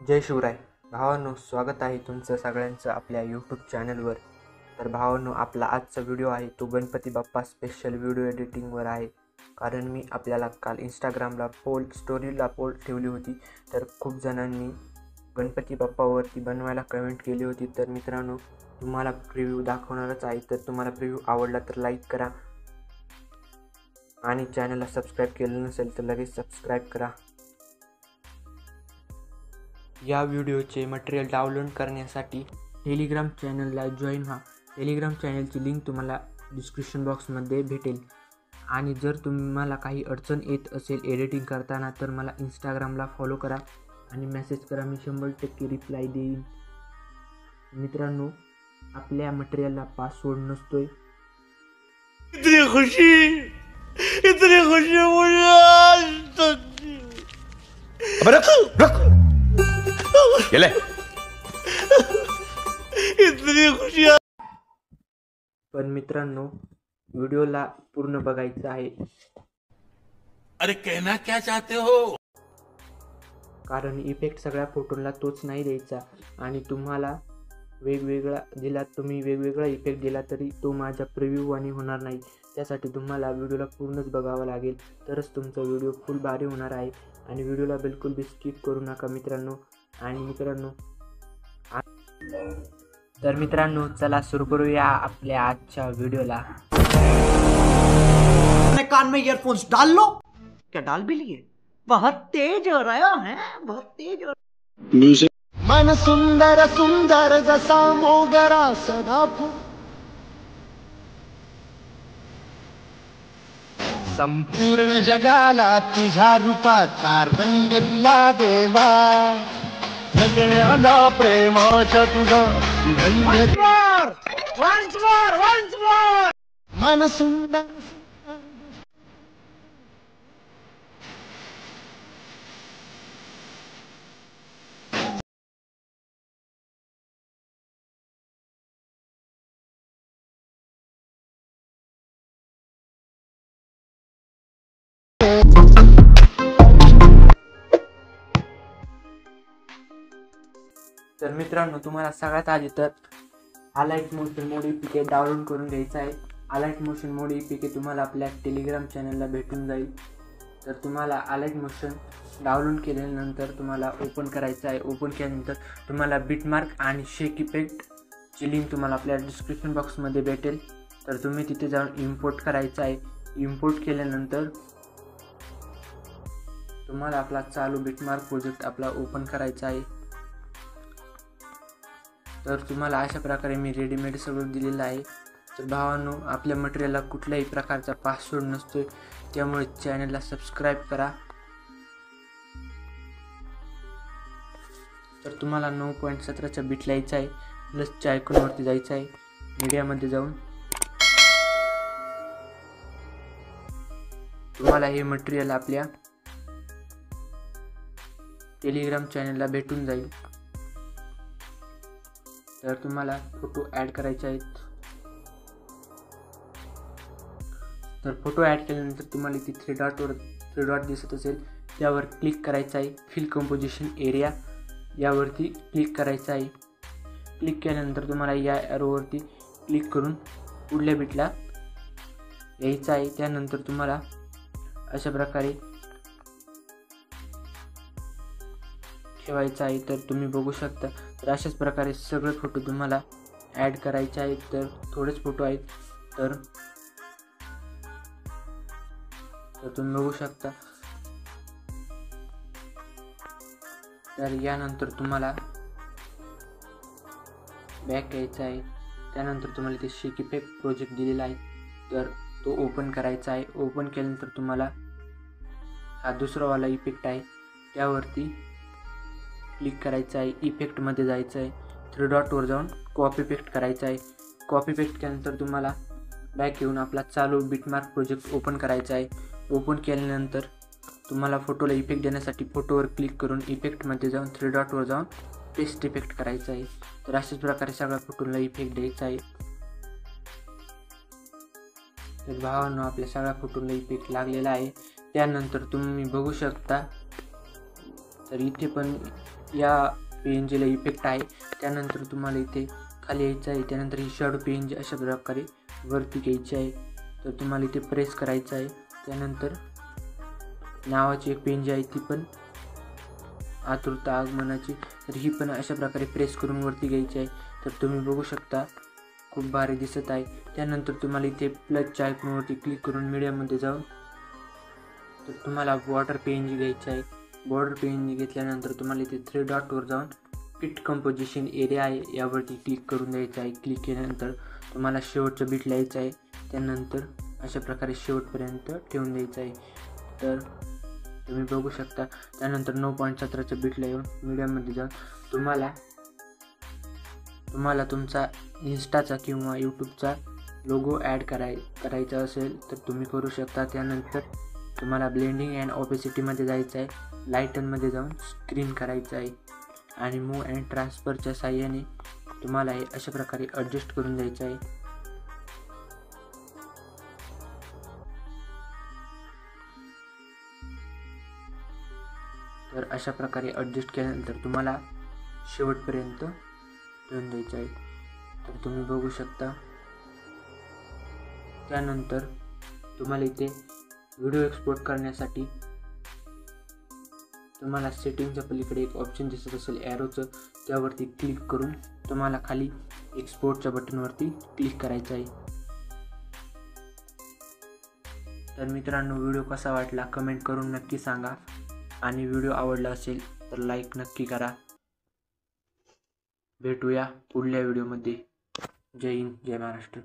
जय शिवराय भावांनो, स्वागत आहे तुमचं सगळ्यांचं आपल्या यूट्यूब चॅनलवर। तर भावांनो, आपला आजचा व्हिडिओ आहे तो गणपती बाप्पा स्पेशल व्हिडिओ एडिटिंगवर आहे। कारण मी आपल्याला काल इंस्टाग्रामला स्टोरीला पोल ठेवली होती, तर खूप जणांनी गणपती बाप्पावरती बनवायला कमेंट केली होती। तर मित्रांनो, तुम्हाला प्रिव्ह्यू दाखवणारच आहे। तर तुम्हाला प्रिव्ह्यू आवडला तर लाईक करा आणि चॅनलला सबस्क्राईब केलं नसेल तर लगेच सबस्क्राईब करा। या व्हिडिओचे मटेरियल डाउनलोड करण्यासाठी टेलिग्राम चॅनलला जॉईन व्हा। टेलिग्राम चॅनलची लिंक तुम्हाला डिस्क्रिप्शन बॉक्समध्ये भेटेल। आणि जर तुम्हाला काही अडचण येत असेल एडिटिंग करताना तर मला इंस्टाग्रामला फॉलो करा आणि मेसेज करा, मी 100% रिप्लाय देईन। मित्रांनो, आपल्या मटेरियलला पासवर्ड नसतोय। इतनी खुशी मुझे आज तक। अबे रुक ये ले। इतनी खुशी। पण मित्रांनो, व्हिडिओला पूर्ण बघायचं आहे, अरे कहना क्या चाहते हो? कारण इफेक्ट सगळ्या फोटोला तोच नाही द्यायचा। आणि तुम्हाला वेगवेगळा दिला, तुम्ही वेगवेगळा इफेक्ट दिला तरी तो माझ्या प्रिव्ह्यू आणि होणार नाही। त्यासाठी तुम्हाला व्हिडिओला पूर्णच बघावं लागेल, तरच तुमचा व्हिडिओ फुल भारी होणार आहे। आणि व्हिडिओला बिलकुल भी स्किप करू नका मित्रांनो। आणि मित्रांनो, चला सुरू करूया आपल्या आजच्या व्हिडिओला। कान में ईयरफोन्स डाल लो। क्या डाल भी लिए? बहुत तेज हो रहा है, बहुत तेज हो रहा। मन सुंदर सुंदर जसा मोगरा सदा फुल, संपूर्ण जगाला तुझ्या रूपाचा रंग दिला देवा। जगण्याला प्रेमाच्या तुझा मन सुंदर। तर मित्रांनो, तुम्हाला सगळ्यात आधी तर अलाइट मोशन मोड APK डाउनलोड करून घ्यायचा आहे। अलाइट मोशन मोड APK तुम्हाला आपल्या टेलिग्राम चॅनलला भेटून जाईल। तर तुम्हाला अलाइट मोशन डाउनलोड केल्यानंतर तुम्हाला ओपन करायचं आहे। ओपन केल्यानंतर तुम्हाला बिटमार्क आणि शेक इफेक्टची लिंक तुम्हाला आपल्या डिस्क्रिप्शन बॉक्समध्ये भेटेल। तर तुम्ही तिथे जाऊन इम्पोर्ट करायचं आहे। इम्पोर्ट केल्यानंतर तुम्हाला आपला चालू बिटमार्क प्रोजेक्ट आपला ओपन करायचा आहे। तर तुम्हाला अशा प्रकारे मी रेडीमेड सगळं दिलेलं आहे। तर भावांनो, आपल्या मटेरियलला कुठल्याही प्रकारचा पासवर्ड नसतोय, त्यामुळे चॅनलला सबस्क्राईब करा। तर तुम्हाला 9.17च्या बिट लिहायचं आहे, प्लसच्या आयकॉनवरती जायचं आहे, मीडियामध्ये जाऊन तुम्हाला हे मटेरियल आपल्या टेलिग्राम चॅनलला भेटून जाईल। तर तुम्हाला फोटो ॲड करायचे आहेत। तर फोटो ॲड केल्यानंतर तुम्हाला इथे थ्री डॉट दिसत असेल, त्यावर क्लिक करायचं आहे। फिल कंपोजिशन एरिया यावरती क्लिक करायचं आहे। क्लिक केल्यानंतर तुम्हाला या ॲरोवरती क्लिक करून पुढल्या बिटला यायचं आहे। त्यानंतर तुम्हाला अशा प्रकारे ठेवायचं आहे। तर तुम्ही बघू शकता, तर अशाच प्रकारे सगळे फोटो तुम्हाला ॲड करायचे आहेत। तर थोडेच फोटो आहेत, तर तुम्ही बघू शकता। तर यानंतर तुम्हाला बॅक यायचं आहे। त्यानंतर तुम्हाला इथे शेक इफेक्ट प्रोजेक्ट दिलेला आहे, तर तो ओपन करायचा आहे। ओपन केल्यानंतर तुम्हाला हा दुसरावाला इफेक्ट आहे त्यावरती क्लिक करायचं आहे। इफेक्टमध्ये जायचं आहे, थ्री डॉटवर जाऊन कॉपी पेस्ट करायचं आहे। कॉपी पेस्ट केल्यानंतर तुम्हाला बॅक येऊन आपला चालू बिटमार्क प्रोजेक्ट ओपन करायचा आहे। ओपन केल्यानंतर तुम्हाला फोटोला इफेक्ट देण्यासाठी फोटोवर क्लिक करून इफेक्टमध्ये जाऊन थ्री डॉटवर जाऊन पेस्ट इफेक्ट करायचा आहे। तर अशाच प्रकारे सगळ्या फोटोला इफेक्ट द्यायचा आहे। तर भावांनो, आपल्या सगळ्या फोटोला इफेक्ट लागलेला आहे। त्यानंतर तुम्ही बघू शकता, तर इथे पण या PNGला इफेक्ट आहे. त्यानंतर तुम्हाला इथे खाली यायचं आहे. त्यानंतर ही शॅडो PNG अशा प्रकारे वरती घ्यायची आहे. तर तुम्हाला इथे प्रेस करायचं आहे. त्यानंतर नावाची एक PNG आहे, ती पण आतुरता आगमनाची, तर ही पण अशा प्रकारे प्रेस करून वरती घ्यायची आहे. तर तुम्ही बघू शकता खूप भारी दिसत आहे. त्यानंतर तुम्हाला इथे प्लसच्या आयकॉनवरती क्लिक करून मीडियामध्ये जाऊन तर तुम्हाला बॉर्डर PNG घ्यायची आहे. बॉर्डर PNG घेतल्यानंतर तुम्हाला इथे 3 डॉटवर जाऊन फिट कंपोजिशन एरिया आहे यावरती क्लिक करून द्यायचं आहे. क्लिक केल्यानंतर तुम्हाला शेवटचं बीट लिहायचं आहे. त्यानंतर अशा प्रकारे शेवटपर्यंत ठेवून द्यायचं आहे. तर तुम्ही बघू शकता. त्यानंतर 9.17चं बीटला येऊन मीडियामध्ये जाऊन तुम्हाला तुमचा इन्स्टाचा किंवा यूट्यूबचा लोगो ॲड करायचा असेल तर तुम्ही करू शकता. त्यानंतर तुम्हाला ब्लेंडिंग अँड ऑपेसिटीमध्ये जायचं आहे. लाईटनमध्ये जाऊन स्क्रीन करायचं आहे आणि मूव अँड ट्रान्सफरच्या साहाय्याने तुम्हाला हे अशा प्रकारे ॲडजस्ट करून द्यायचं आहे. तर अशा प्रकारे ॲडजस्ट केल्यानंतर तुम्हाला शेवटपर्यंत ठेवून द्यायचं आहे. तर तुम्ही बघू शकता. त्यानंतर तुम्हाला इथे व्हिडिओ एक्सपोर्ट करण्यासाठी तुम्हाला सेटिंगच्या पलीकडे एक ऑप्शन दिसत असेल ॲरोचं, त्यावरती क्लिक करून तुम्हाला खाली एक्सपोर्टच्या बटनवरती क्लिक करायचं आहे. तर मित्रांनो, व्हिडिओ कसा वाटला कमेंट करून नक्की सांगा आणि व्हिडिओ आवडला असेल तर लाईक नक्की करा. भेटूया पुढल्या व्हिडिओमध्ये. जय हिंद, जय महाराष्ट्र.